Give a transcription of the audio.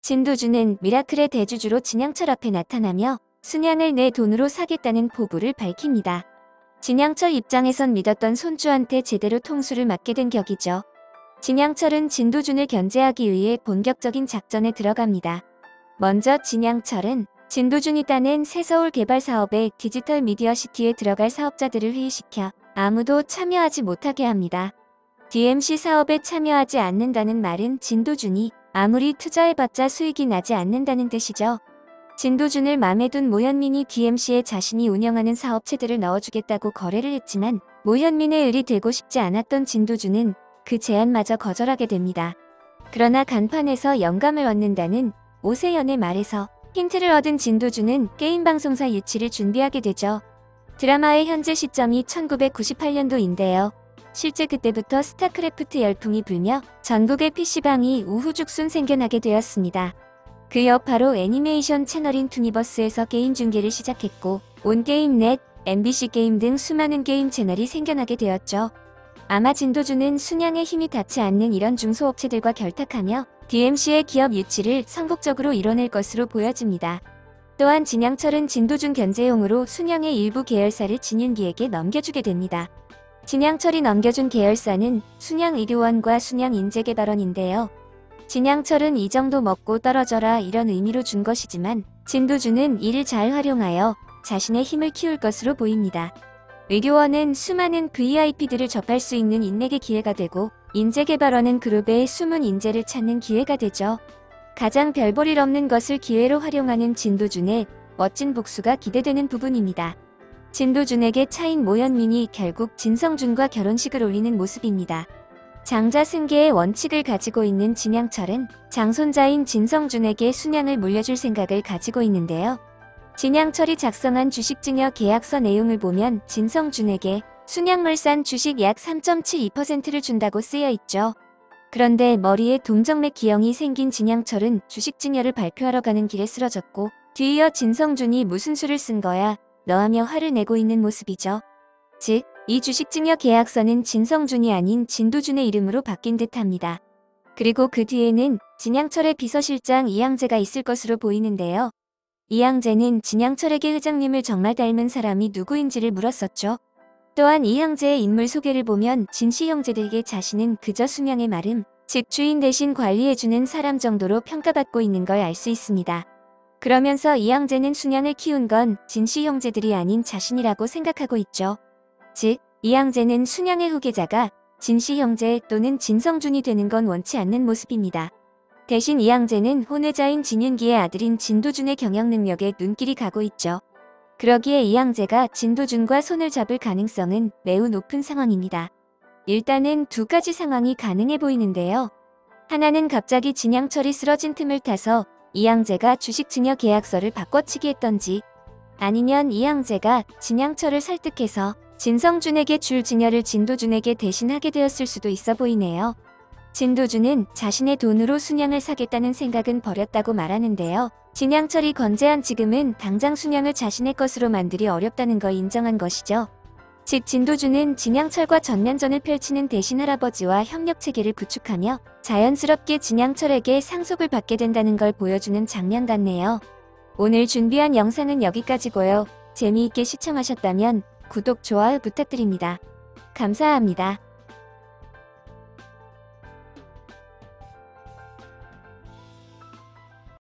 진도준은 미라클의 대주주로 진양철 앞에 나타나며 순양을 내 돈으로 사겠다는 포부를 밝힙니다. 진양철 입장에선 믿었던 손주한테 제대로 통수를 맞게 된 격이죠. 진양철은 진도준을 견제하기 위해 본격적인 작전에 들어갑니다. 먼저 진양철은 진도준이 따낸 새서울 개발 사업의 디지털 미디어 시티에 들어갈 사업자들을 회의시켜 아무도 참여하지 못하게 합니다. DMC 사업에 참여하지 않는다는 말은 진도준이 아무리 투자해봤자 수익이 나지 않는다는 뜻이죠. 진도준을 맘에 둔 모현민이 DMC에 자신이 운영하는 사업체들을 넣어주겠다고 거래를 했지만 모현민의 을이 되고 싶지 않았던 진도준은 그 제안마저 거절하게 됩니다. 그러나 간판에서 영감을 얻는다는 오세연의 말에서 힌트를 얻은 진도준은 게임 방송사 유치를 준비하게 되죠. 드라마의 현재 시점이 1998년도인데요. 실제 그때부터 스타크래프트 열풍이 불며 전국의 PC방이 우후죽순 생겨나게 되었습니다. 그 여파로 애니메이션 채널인 투니버스에서 게임 중계를 시작했고 온게임넷, MBC 게임 등 수많은 게임 채널이 생겨나게 되었죠. 아마 진도준은 순양의 힘이 닿지 않는 이런 중소업체들과 결탁하며 DMC의 기업 유치를 성공적으로 이뤄낼 것으로 보여집니다. 또한 진양철은 진도준 견제용으로 순양의 일부 계열사를 진윤기에게 넘겨주게 됩니다. 진양철이 넘겨준 계열사는 순양의료원과 순양인재개발원인데요. 진양철은 이 정도 먹고 떨어져라 이런 의미로 준 것이지만 진도준은 이를 잘 활용하여 자신의 힘을 키울 것으로 보입니다. 의료원은 수많은 VIP들을 접할 수 있는 인맥의 기회가 되고 인재개발원은 그룹의 숨은 인재를 찾는 기회가 되죠. 가장 별볼일 없는 것을 기회로 활용하는 진도준의 멋진 복수가 기대되는 부분입니다. 진도준에게 차인 모현민이 결국 진성준과 결혼식을 올리는 모습입니다. 장자 승계의 원칙을 가지고 있는 진양철은 장손자인 진성준에게 순양을 물려줄 생각을 가지고 있는데요. 진양철이 작성한 주식증여 계약서 내용을 보면 진성준에게 순양물산 주식 약 3.72%를 준다고 쓰여 있죠. 그런데 머리에 동정맥 기형이 생긴 진양철은 주식증여를 발표하러 가는 길에 쓰러졌고 뒤이어 진성준이 무슨 수를 쓴 거야 너하며 화를 내고 있는 모습이죠. 즉, 이 주식증여 계약서는 진성준이 아닌 진도준의 이름으로 바뀐 듯합니다. 그리고 그 뒤에는 진양철의 비서실장 이양재가 있을 것으로 보이는데요. 이양재는 진양철에게 회장님을 정말 닮은 사람이 누구인지를 물었었죠. 또한 이양재의 인물 소개를 보면 진씨 형제들에게 자신은 그저 순양의 마름, 즉 주인 대신 관리해주는 사람 정도로 평가받고 있는 걸 알 수 있습니다. 그러면서 이양재는 순양을 키운 건 진씨 형제들이 아닌 자신이라고 생각하고 있죠. 즉, 이양재는 순양의 후계자가 진씨 형제 또는 진성준이 되는 건 원치 않는 모습입니다. 대신 이양재는 혼외자인 진윤기의 아들인 진도준의 경영 능력에 눈길이 가고 있죠. 그러기에 이양재가 진도준과 손을 잡을 가능성은 매우 높은 상황입니다. 일단은 두 가지 상황이 가능해 보이는데요. 하나는 갑자기 진양철이 쓰러진 틈을 타서 이양재가 주식증여 계약서를 바꿔치기 했던지, 아니면 이양재가 진양철을 설득해서 진성준에게 줄 증여를 진도준에게 대신하게 되었을 수도 있어 보이네요. 진도준은 자신의 돈으로 순양을 사겠다는 생각은 버렸다고 말하는데요. 진양철이 건재한 지금은 당장 순양을 자신의 것으로 만들기 어렵다는 걸 인정한 것이죠. 즉 진도준은 진양철과 전면전을 펼치는 대신 할아버지와 협력체계를 구축하며 자연스럽게 진양철에게 상속을 받게 된다는 걸 보여주는 장면 같네요. 오늘 준비한 영상은 여기까지고요. 재미있게 시청하셨다면 구독, 좋아요 부탁드립니다. 감사합니다.